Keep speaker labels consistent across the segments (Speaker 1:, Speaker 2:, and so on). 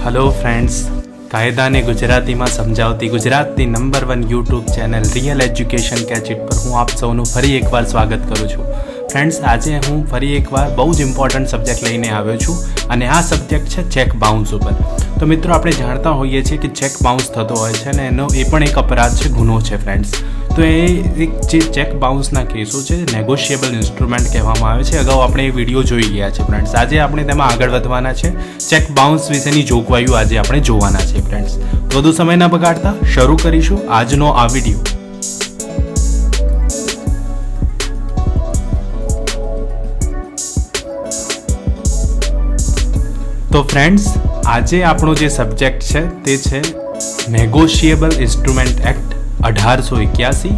Speaker 1: Hello friends, કાયદાને ગુજરાતીમાં સમજાવતી ગુજરાતની number 1 YouTube channel real education કેચિટ પર હું આપ સૌનું ફરી એકવાર સ્વાગત કરું છું. ફ્રેન્ડ્સ, આજે હું ફરી એકવાર બહુ જ ઇમ્પોર્ટન્ટ સબ્જેક્ટ લઈને આવ્યો છું અને આ સબ્જેક્ટ છે ચેક બાઉન્સ ઉપર. તો મિત્રો, આપણે જાણતા હોઈએ છીએ કે ચેક બાઉન્સ થતો હોય છે અને એ પણ એક અપરાધ છે, ગુનો છે ફ્રેન્ડ્સ. તો એ જે ચેક બાઉન્સના કેસો છે નેગોશિયેબલ ઇન્સ્ટ્રુમેન્ટ કહેવામાં આવે છે. અગાઉ આપણે એ વિડીયો જોઈ ગયા છે ફ્રેન્ડ્સ. આજે આપણે તેમાં આગળ વધવાના છે. ચેક બાઉન્સ વિશેની જોગવાઈઓ આજે આપણે જોવાના છે ફ્રેન્ડ્સ. વધુ સમય ન બગાડતા શરૂ કરીશું આજનો આ વિડીયો. તો ફ્રેન્ડ્સ, આજે આપણો જે સબ્જેક્ટ છે તે છે નેગોશિયેબલ ઇન્સ્ટ્રુમેન્ટ એક્ટ 1881.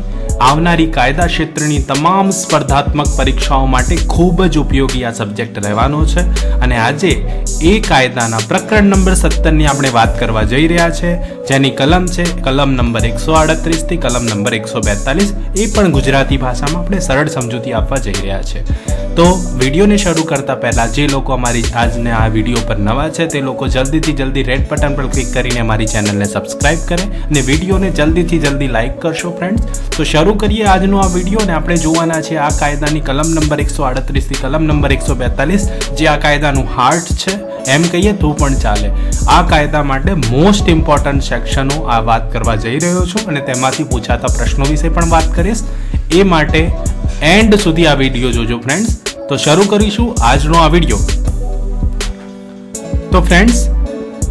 Speaker 1: આવનારી કાયદા ક્ષેત્રની તમામ સ્પર્ધાત્મક પરીક્ષાઓ માટે ખૂબ જ ઉપયોગી આ સબ્જેક્ટ રહેવાનો છે. અને આજે એ કાયદાના પ્રકરણ નંબર 17ની આપણે વાત કરવા જઈ રહ્યા છે, જેની કલમ છે કલમ નંબર 138 થી કલમ નંબર 142. એ પણ ગુજરાતી ભાષામાં આપણે સરળ સમજૂતી આપવા જઈ રહ્યા છે. તો વિડીયોને શરૂ કરતા પહેલાં જે લોકો અમારી આજને આ વિડીયો પર નવા છે તે લોકો જલ્દીથી જલ્દી રેડ બટન પર ક્લિક કરીને અમારી ચેનલને સબસ્ક્રાઇબ કરે અને વિડીયોને જલ્દીથી જલ્દી લાઇક કરશો ફ્રેન્ડ્સ. તો શરૂ કરીએ આજનો આ વિડીયો અને આપણે જોવાના છે આ કાયદાની કલમ નંબર 138 થી કલમ નંબર 142, જે આ કાયદાનું હાર્ટ છે એમ કહીએ તો પણ ચાલે. આ કાયદા માટે મોસ્ટ ઇમ્પોર્ટન્ટ સેક્શનો આ વાત કરવા જઈ રહ્યો છું અને તેમાંથી પૂછાતા પ્રશ્નો વિશે પણ વાત કરીશ. એ માટે એન્ડ સુધી આ વિડીયો જોજો ફ્રેન્ડ્સ. તો શરૂ કરીશું આજનો આ વિડીયો. તો ફ્રેન્ડ્સ,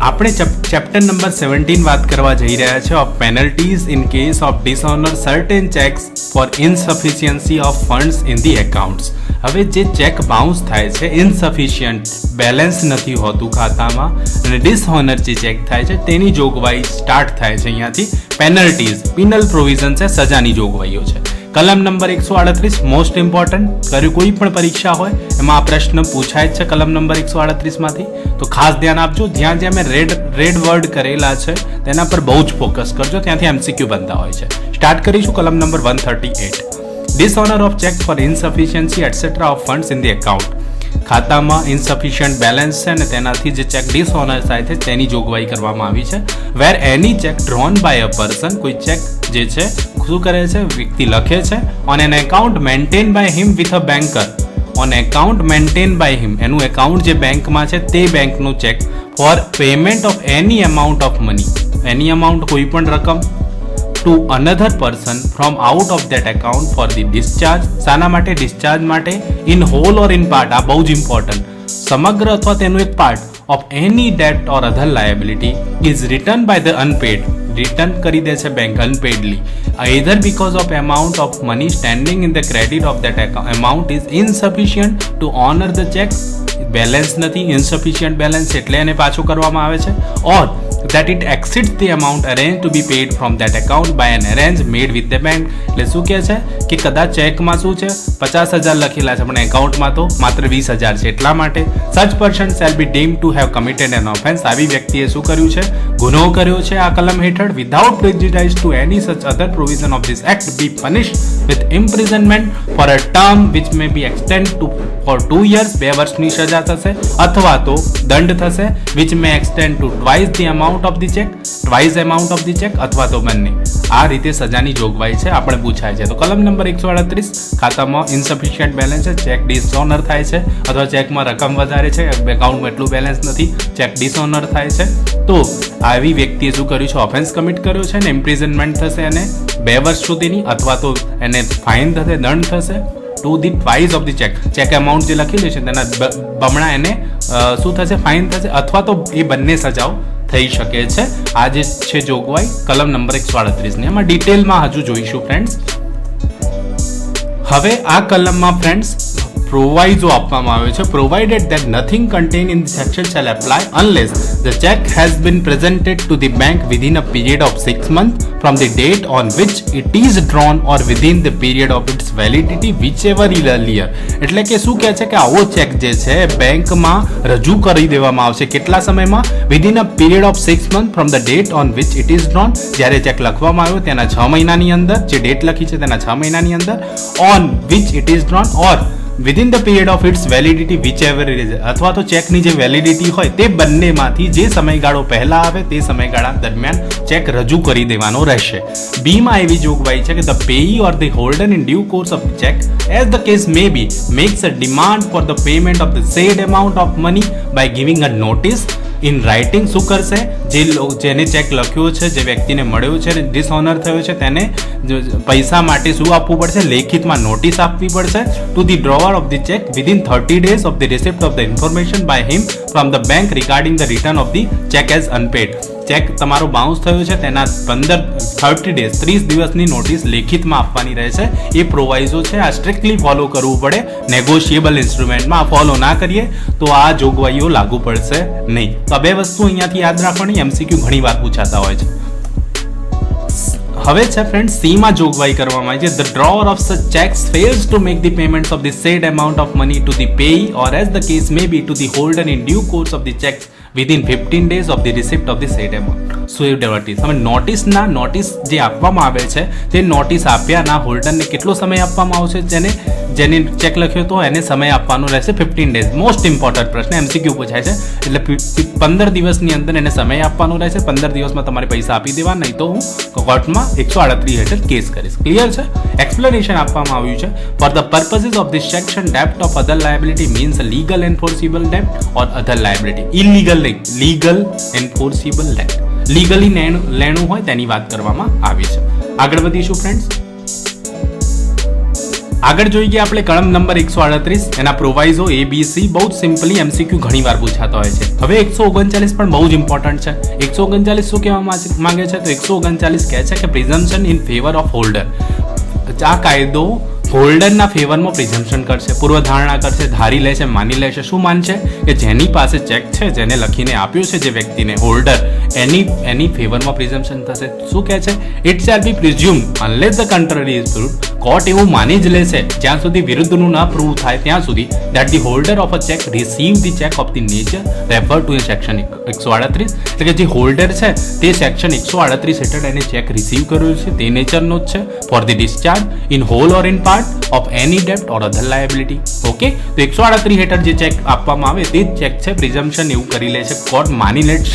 Speaker 1: આપણે ચેપ્ટર નંબર 17 વાત કરવા જઈ રહ્યા છે of penalties in case of dishonour certain cheques for insufficiency of funds in the accounts. હવે જે ચેક બાઉન્સ થાય છે, ઇનસફિશિયન્ટ બેલેન્સ નથી હોતું ખાતામાં અને ડિસઓનર જે ચેક થાય છે તેની જોગવાઈ સ્ટાર્ટ થાય છે અહીંયાથી. પેનલ્ટીઝ, પિનલ પ્રોવિઝન છે, સજાની જોગવાઈઓ છે. કલમ નંબર 138 મોસ્ટ ઇમ્પોર્ટન્ટ. કોઈ પણ પરીક્ષા હોય એમાં આ પ્રશ્ન પૂછાય જ છે કલમ નંબર 138 માંથી. તો ખાસ ધ્યાન આપજો. જ્યાં જ્યાં મેં રેડ વર્ડ કરેલા છે તેના પર બહુ જ ફોકસ કરજો, ત્યાંથી MCQ બનતા હોય છે. સ્ટાર્ટ કરીશું કલમ number 138. Dishonour of cheque for insufficiency etcetera of funds in the account. ખાતામાં ઇનસફિશિયન્ટ બેલેન્સ છે અને તેનાથી જે ચેક ડિસઓનર થાય છે તેની જોગવાઈ કરવામાં આવી છે. Where any cheque drawn by a person, કોઈ ચેક જે છે શું કરે છે, વ્યક્તિ લખે છે on an account maintain by him with a banker. On account maintain by him, એનું એકાઉન્ટ જે બેંકમાં છે તે બેંકનું cheque for payment of any amount of money, any amount કોઈ પણ રકમ to another person from out of that account for the discharge. શાના માટે? ડિસ્ચાર્જ માટે. In whole or in part, આ બહુ જ ઇમ્પોર્ટન્ટ. સમગ્ર અથવા તેનું એક part of any debt or other liability is return by the unpaid. Return કરી દે છે બેંક અનપેડલી. either because of amount of money standing in the credit of that amount is insufficient to honor the check. Balance નથી, ઇન્સફિશિયન્ટ balance એટલે એને પાછું કરવામાં આવે છે. ઓર that it exceeds the amount arranged to be paid from that account by an arrange made with the bank. એટલે શું કહે છે કે કદાચ ચેકમાં શું છે 50,000 લખેલા છે પણ એકાઉન્ટમાં તો માત્ર 20,000 છે. એટલા માટે such person shall be deemed to have committed an offence. આવી વ્યક્તિએ શું કર્યું છે? ગુનો કર્યો છે આ કલમ હેઠળ. without prejudice to any such other provision of this act be punished with imprisonment for a term which may be extended to for 2 years. 2 વર્ષની સજા થશે અથવા તો દંડ થશે which may extend to twice the amount of the check, twice amount of the check અથવા તો બંને. આ રીતે સજાની જોગવાઈ છે આપણે પૂછાય છે. તો કલમ નંબર 138, ખાતામાં ઇનસફિશિયન્ટ બેલેન્સ છે, ચેક ડિસઓનર થાય છે અથવા ચેકમાં રકમ વધારે છે, એકાઉન્ટમાં એટલું બેલેન્સ નથી, ચેક ડિસઓનર થાય છે, તો આવી વ્યક્તિએ શું કર્યું છે? ઓફેન્સ કમિટ કર્યો છે અને ઇમ્પ્રિઝનમેન્ટ થશે એને 2 વર્ષ સુધીની અથવા તો એને ફાઇન થશે, દંડ થશે to the twice of the check. Check amount જે લખેલી છે તેના બમણા એને શું થશે? ફાઇન થશે અથવા તો એ બંને સજાઓ થઈ શકે છે. આ જે છે જોગવાઈ કલમ નંબર 138ની. એમાં ડિટેલમાં હજુ જોઈશું ફ્રેન્ડ્સ. હવે આ કલમમાં ફ્રેન્ડ્સ પ્રોવાઇઝો આપવામાં આવ્યો છે. Provided that nothing contain in the section shall apply unless the cheque has been presented to the bank within a period of 6 months from the date on which it is drawn or within the period of its validity whichever is earlier. એટલે કે શું કહે છે કે આવો check જે છે બેંકમાં રજૂ કરી દેવામાં આવશે કેટલા સમયમાં? Within a period of 6 months from the date on which it is drawn. જ્યારે ચેક લખવામાં આવ્યો તેના 6 મહિનાની અંદર, જે ડેટ લખી છે તેના 6 મહિનાની અંદર, on which it is drawn or within the period of its validity which ever is, અથવા તો ચેકની જે વેલિડિટી હોય તે બંનેમાંથી જે સમયગાળો પહેલા આવે તે સમયગાળા દરમિયાન ચેક રજૂ કરી દેવાનો રહેશે. બીમાં એવી જોગવાઈ છે કે the payee or the holder in due course of cheque as the case may be makes a demand for the payment of the said amount of money by giving a notice in writing. શું કરશે? જેને check લખ્યો છે, જે વ્યક્તિને મળ્યો છે, ડિસઓનર થયો છે, તેને પૈસા માટે શું આપવું પડશે? લેખિતમાં નોટિસ આપવી પડશે to the drawer of the cheque within 30 days of the receipt of the information by him from the bank regarding the return of the cheque as unpaid. Cheque તમારો બાઉન્સ થયો છે તેના 30 days 30 દિવસની notice લેખિતમાં આપવાની રહેશે. એ પ્રોવાઇઝો છે, આ સ્ટ્રિક્ટલી ફોલો કરવું પડે. નેગોશિયેબલ ઇન્સ્ટ્રુમેન્ટમાં આ ફોલો ના કરીએ તો આ જોગવાઈઓ લાગુ પડશે નહીં. તો આ બે વસ્તુ અહીંયાથી યાદ રાખવાની. એમસીક્યુ ઘણી વાર પૂછાતા હોય છે. હવે છે ફ્રેન્ડ સી માં જોગવાઈ કરવામાં આવી છે. The drawer of such cheques fails to make the payments of the said amount of money to the payee or as the case may be to the holder in due course of the cheques within 15 days of the receipt of the said amount. Swift notice. હવે notice જે આપવામાં આવે છે તે notice આપ્યાના હોલ્ડરને કેટલો સમય આપવામાં આવશે? જેને ચેક લખ્યો તો એને સમય આપવાનો રહેશે 15 days. મોસ્ટ ઇમ્પોર્ટન્ટ પ્રશ્ન, એમસીક્યુ પૂછાય છે. એટલે 15 દિવસની અંદર એને સમય આપવાનો રહેશે. 15 દિવસમાં તમારે પૈસા આપી દેવા, નહીં તો હું કોર્ટમાં 138 હેઠળ કેસ કરીશ. ક્લિયર છે? એક્સપ્લેનેશન આપવામાં આવ્યું છે. For the પર્પસીસ of this section ડેપ્ટ of other liability means legal એન્ફોર્સિબલ ડેપ્ટ or other liability. Illegal નહીં, લીગલ એન્ફોર્સિબલ ડેપ્ટ. લીગલી લેણું હોય તેની વાત કરવામાં આવી છે. આગળ વધીશું ફ્રેન્ડ્સ. આગળ જોઈ ગયા આપણે કલમ નંબર 138, એના પ્રોવાઇઝો ABC. બહુ જ સિમ્પલી એમસીક્યુ ઘણી વાર પૂછાતા હોય છે. હવે 139 પણ બહુ જ ઇમ્પોર્ટન્ટ છે. 139 શું કહેવા માંગે છે? તો 139 કહે છે કે presumption in favour of holder. આ કાયદો હોલ્ડરના ફેવરમાં પ્રિઝમ્પશન કરશે, પૂર્વધારણા કરશે, ધારી લેશે, માની લેશે. શું માનશે? કે જેની પાસે ચેક છે, જેને લખીને આપ્યો છે જે વ્યક્તિને, હોલ્ડર, એની ફેવરમાં પ્રિઝમ્પશન થશે. શું કહે છે? It shall be presumed unless the contrary is proved. Court એવું માની જ લેશે જ્યાં સુધી વિરુદ્ધનું ના પ્રૂવ થાય ત્યાં સુધી that the holder of a check receive the check of the nature referred to in section 138. એટલે કે જે હોલ્ડર છે તે સેક્શન 138 હેઠળ એને ચેક રિસીવ કર્યો છે તે નેચરનો જ છે. For the discharge in whole or in part of any ડેપ્ટ ઓર અધર લાયબિલિટી. ઓકે, તો 138 હેઠળ જે ચેક આપવામાં આવે તે ચેક છે. પ્રિઝમ્પશન એવું કરી લે છે કોર્ટ, માની લે ઇટ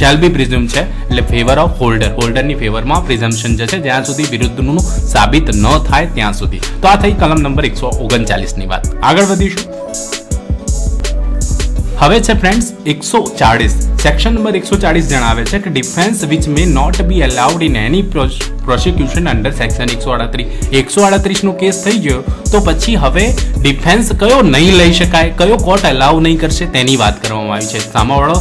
Speaker 1: શેલ બી પ્રિઝ્યુમ છે. એટલે ફેવર ઓફ હોલ્ડરની ફેવરમાં પ્રિઝમ્પશન જશે જ્યાં સુધી વિરુદ્ધનું સાબિત ન થાય ત્યાં સુધી. તો આ થઈ કલમ નંબર 139 ની વાત. આગળ વધીશું. હવે છે ફ્રેન્ડ્સ 140. સેક્શન નંબર 140 જણાવે છે કે defence which may not be allowed in any prosecution under section 138. 138 નો કેસ થઈ ગયો તો પછી હવે ડિફેન્સ કયો નહીં લઈ શકાય, કયો કોર્ટ અલાઉ નહીં કરશે તેની વાત કરવામાં આવી છે. સામાવાળો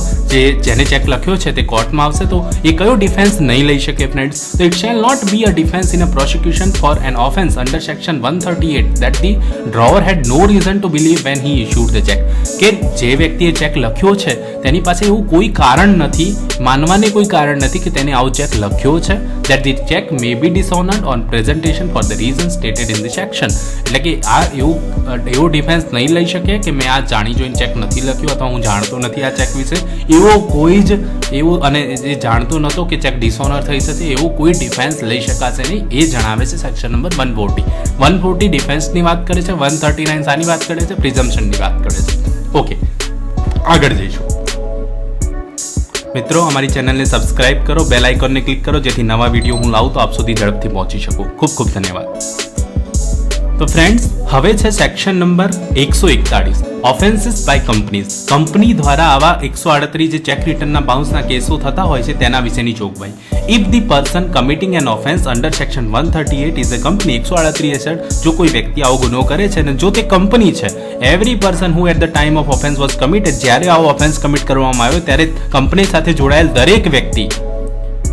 Speaker 1: જેને ચેક લખ્યો છે તે કોર્ટમાં આવશે તો એ કયો ડિફેન્સ નહીં લઈ શકે ફ્રેન્ડ્સ? તો it shall not be a defence in a prosecution for an offence under section 138 that the drawer had no reason to believe when he issued the check. કે જે વ્યક્તિએ ચેક લખ્યો છે તેની પાસે એવું કોઈ કારણ નથી, માનવાને કોઈ કારણ નથી કે તેને આવો ચેક લખ્યો છે. that the check may be dishonored on presentation for the reason stated in the section. એટલે કે આ એવો ડિફેન્સ નહીં લઈ શકે કે મેં આ જાણી જોઈને ચેક નથી લખ્યો અથવા હું જાણતો નથી આ ચેક વિશે, એવો કોઈ જ એવું, અને એ જાણતો નહોતો કે ચેક ડિસઓનર થઈ શકે, એવો કોઈ ડિફેન્સ લઈ શકાશે નહીં. એ જણાવે છે સેક્શન નંબર 140 ડિફેન્સની વાત કરે છે. 139 શાની વાત કરે છે? પ્રિઝમ્પશનની વાત કરે છે. ઓકે, આગળ જઈશું મિત્રો. અમારી ચેનલને સબસ્ક્રાઇબ કરો, બેલ આઇકોનને ક્લિક કરો જેથી નવા વિડીયો હું લાવું તો આપ સુધી ઝડપથી પહોંચી શકું. ખૂબ ખૂબ ધન્યવાદ. તો ફ્રેન્ડ્સ હવે છે section number 141, offences by companies. Company દ્વારા આવા 138 જે ચેક રિટર્નના બાઉન્સના કેસો થતા હોય છે તેના વિશેની જોગવાઈ. If the person committing an offence under section 138 is a company. 138 હેઠળ જો કોઈ વ્યક્તિ આવો ગુનો કરે છે અને જો તે કંપની છે, every person who at the time of offence was committed, જ્યારે આવો ઓફેન્સ કમિટ કરવામાં આવ્યો ત્યારે કંપની સાથે જોડાયેલ દરેક વ્યક્તિ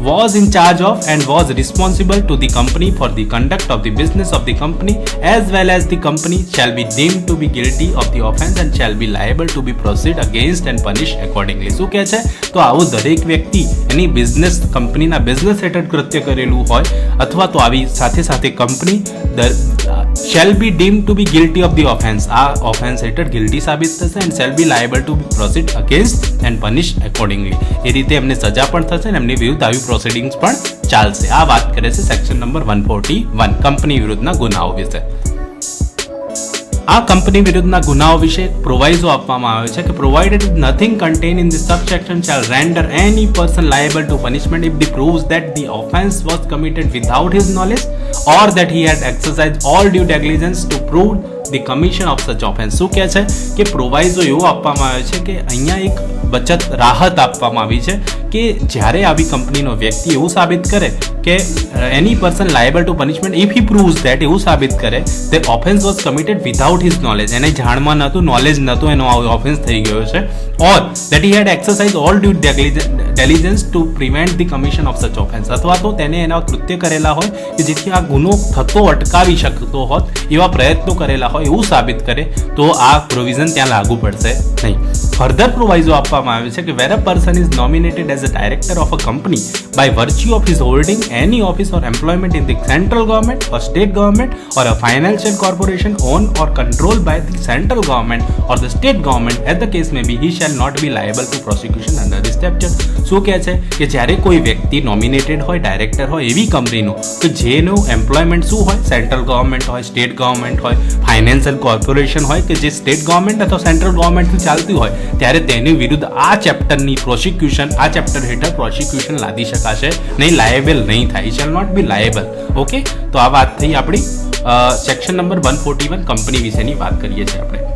Speaker 1: was in charge of and was responsible to the company for the conduct of the business of the company as well as the company shall be deemed to be guilty of the offence and shall be liable to be proceed against and punished accordingly. શું કહે છે? તો આવું દરેક વ્યક્તિ એની business, કંપનીના business હેઠળ કૃત્ય કરેલું હોય અથવા તો આવી સાથે સાથે company shall be deemed to be guilty of the offence, આ ઓફેન્સ હેઠળ ગિલ્ટી સાબિત થશે and shall be liable to be proceed against and punished accordingly. એ રીતે એમને સજા પણ થશે અને એમની વિરુદ્ધ આવી પ્રોસિડિંગ્સ પણ ચાલશે. આ વાત કરે છે સેક્શન નંબર 141 કંપની વિરુદ્ધના ગુનાઓ વિશે. આ કંપની વિરુદ્ધના ગુનાઓ વિશે પ્રોવાઇઝો આપવામાં આવે છે કે provided nothing contain in the subsection shall render any person liable to punishment if he proves that the offence was committed without his knowledge or that he had exercised all due diligence to prove the commission of such offence. શું કહે છે કે પ્રોવાઇઝો એવો આપવામાં આવે છે કે અહીંયા એક બચત રાહત આપવામાં આવી છે કે જ્યારે આવી કંપનીનો વ્યક્તિ એવું સાબિત કરે કે any person liable to punishment if he proves that, એવું સાબિત કરે તે offence was committed without his knowledge, એને જાણમાં નહોતું, નોલેજ નહોતું, એનો ઓફેન્સ થઈ ગયો છે, or that he had exercise all due diligence to prevent the commission of such offence, અથવા તો તેને એના કૃત્ય કરેલા હોય કે જેથી આ ગુનો થતો અટકાવી શકતો હોત એવા પ્રયત્નો કરેલા હોય એવું સાબિત કરે તો આ પ્રોવિઝન ત્યાં લાગુ પડશે નહીં. ફર્ધર પ્રોવાઇઝો આપવામાં આવે છે કે where a person is nominated as a director of a company by virtue of his holding any office or employment in the central government or state government or a financial corporation owned or controlled by the central government or the state government as the case may be, he shall not be liable to prosecution under this chapter. શું કહે છે કે જ્યારે કોઈ વ્યક્તિ nominated હોય, director હોય એવી કંપનીનું તો જેનું એમ્પ્લોયમેન્ટ શું હોય, સેન્ટ્રલ ગવર્મેન્ટ હોય, સ્ટેટ ગવર્મેન્ટ હોય, ફાઇનાન્શિયલ કોર્પોરેશન હોય કે જે સ્ટેટ ગવર્મેન્ટ અથવા સેન્ટ્રલ ગવર્મેન્ટથી ચાલતી હોય, ત્યારે તેની વિરુદ્ધ આ ચેપ્ટરની પ્રોસિક્યુશન, આ ચેપ્ટર હેઠળ પ્રોસિક્યુશન લાદી શકાશે નહીં, લાયેબલ નહીં થાય, શેલ નોટ બી લાયેબલ. ઓકે, તો આ વાત થઈ આપણી સેક્શન નંબર 141 કંપની વિશેની વાત કરીએ છીએ આપણે.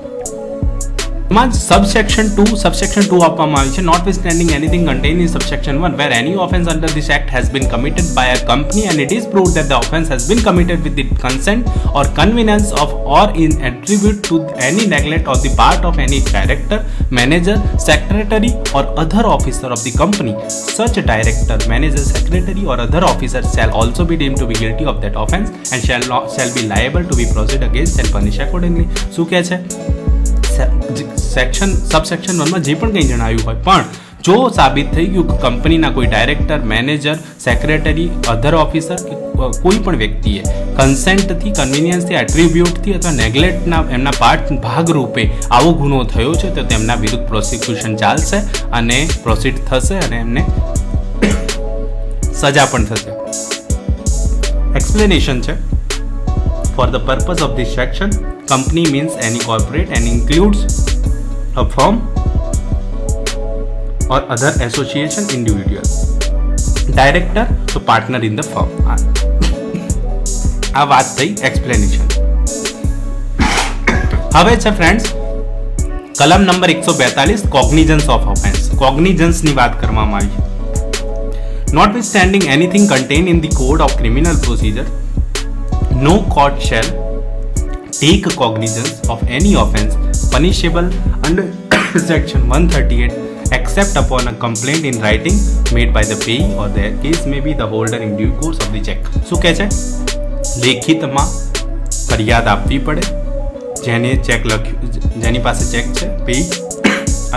Speaker 1: માં સબસેક્શન 2 આપવામાં આવી છે. Notwithstanding anything contain in subsection 1 where any offence under this act has been committed by a company and it is proved that the offence has been committed with the consent or convenience of or in attribute to any neglect of the part of any director, manager, secretary or other officer of the company, such director, manager, secretary or other officer shall also be deemed to be guilty of that offence and shall be liable to be proceed against and punish accordingly. શું કહે છે? Subsection 1 માં જે પણ કંઈ જણાવ્યું હોય, પણ જો સાબિત થઈ ગયું કે કંપનીના કોઈ ડાયરેક્ટર, મેનેજર, સેક્રેટરી, અધર ઓફિસર કે કોઈ પણ વ્યક્તિએ કન્સેન્ટથી, કન્વિનિયન્સથી, એટ્રીબ્યુટથી અથવા નેગ્લેક્ટના એમના ભાગરૂપે આવો ગુનો થયો છે તો તેમના વિરુદ્ધ પ્રોસિક્યુશન ચાલશે અને પ્રોસીડ થશે અને એમને સજા પણ થશે. એક્સપ્લેનેશન છે. For the purpose of this section, company means any corporate and includes a firm or other association individual. Director to partner in the firm. આ વાત થઈ એક્સપ્લેનેશન. હવે છે ફ્રેન્ડ્સ કલમ નંબર 142 કોગ્નિઝન્સ ઓફ ઓફેન્સ. કોગ્નિઝન્સની વાત કરવામાં આવી છે. Notwithstanding anything contained in the Code of Criminal Procedure, no court shall take cognizance of any offence punishable under section 138 except upon a complaint in writing made by the payee or their case may be the holder in due course of the check. શું કહે છે? લેખિતમાં ફરિયાદ આપવી પડે જેને check લખ્યું, જેની પાસે ચેક છે, પેઈ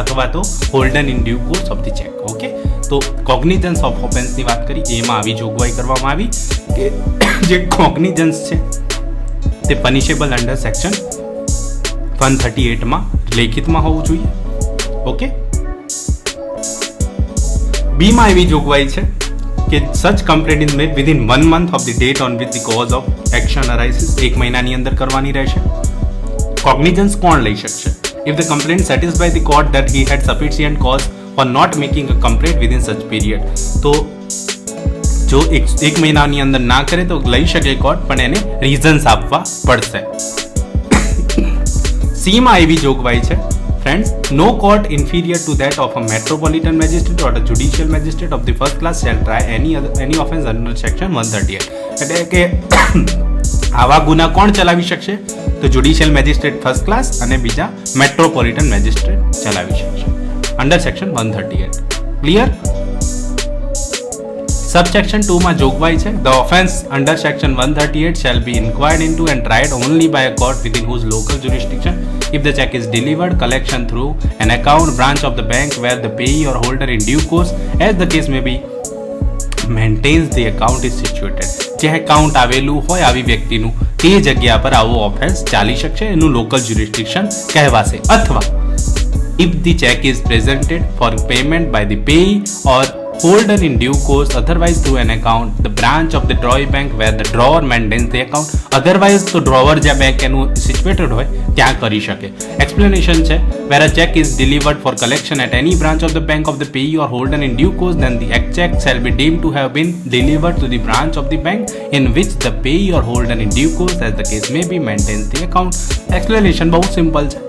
Speaker 1: અથવા તો holder in due course of the cheque. Okay, તો કોગ્નિઝન્સ ઓફ ઓફેન્સની વાત કરી, એમાં આવી જોગવાઈ કરવામાં આવી કે જે કોગ્નિઝન્સ છે તે પનિશેબલ અંડર સેક્શન 138 લેખિતમાં હોવું જોઈએ. ઓકે, બીમાં એવી જોગવાઈ છે કે such complaint is made within 1 month of the date on which the cause of action arises. 1 મહિનાની અંદર કરવાની રહેશે. કોગ્નિઝન્સ કોણ લઈ શકશે? If the complaint satisfies the court that he had sufficient cause for not making a complaint within such period. તો જો એક મહિનાની અંદર ના કરે તો લઈ શકે કોર્ટ, પણ એને રીઝન્સ આપવા પડશે. સીમાં એવી જોગવાઈ છે friends, no court inferior to that of a metropolitan magistrate or a judicial magistrate of the first class shall try any offence under section 138. એટલે કે આવા ગુના કોણ ચલાવી શકશે? તો જ્યુડિશિયલ મેજિસ્ટ્રેટ ફર્સ્ટ ક્લાસ અને બીજા મેટ્રોપોલિટન મેજિસ્ટ્રેટ ચલાવી શકશે અંડર સેક્શન 138. ક્લિયર? સબસેક્શન 2 માં જોગવાઈ છે, the offence under section 138 shall be inquired into and tried only by a court within whose local jurisdiction if the check is delivered, collection through an account branch of the bank where the payee or holder in due course as the case may be maintains the account is situated. જે account આવેલું હોય આવી વ્યક્તિનું તે જગ્યા પર આવો offence ચાલી શકશે, એનું લોકલ જ્યુરિસ્ડિક્શન કહેવાશે. અથવા if the check is presented for payment by the payee or holden in due course otherwise through an account the branch of the drawee bank where the drawer maintains the account. otherwise તો drawer જ્યાં bank એનું situated હોય ત્યાં કરી શકે. Explanation છે where a check is delivered for collection at any branch of the bank of the payee or holden in due course then the check shall be deemed to have been delivered to the branch of the bank in which the payee or holden in due course as the case may be maintains the account. Explanation બહુ simple છે.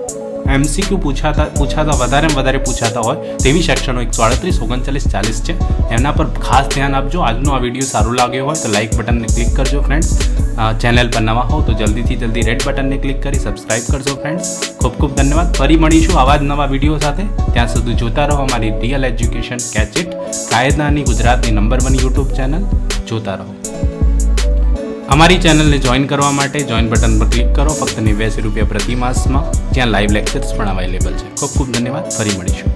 Speaker 1: MCQ પૂછાતા વધારે પૂછાતા હોય તેવી સેક્શનો 138, 39, 40 છે. એના પર ખાસ ધ્યાન આપજો. આજનો આ વિડીયો સારું લાગ્યો હોય તો લાઇક બટનને ક્લિક કરજો ફ્રેન્ડ્સ. ચેનલ પર નવા હો તો જલ્દી રેડ બટનને ક્લિક કરી સબસ્ક્રાઇબ કરજો ફ્રેન્ડ્સ. ખૂબ ધન્યવાદ. ફરી મળીશું આવા જ નવા વિડીયો સાથે. ત્યાં સુધી જોતા રહો અમારી રિયલ એજ્યુકેશન કેચ ઇટ કાયદાની ગુજરાતની નંબર 1 યુટ્યુબ ચેનલ જોતા રહો. અમારી ચેનલને જોઈન કરવા માટે જોઈન બટન પર ક્લિક કરો. ફક્ત ₹89 પ્રતિ માસમાં જ્યાં લાઈવ લેક્ચર્સ પણ અવેલેબલ છે. ખૂબ ધન્યવાદ. ફરી મળીશું.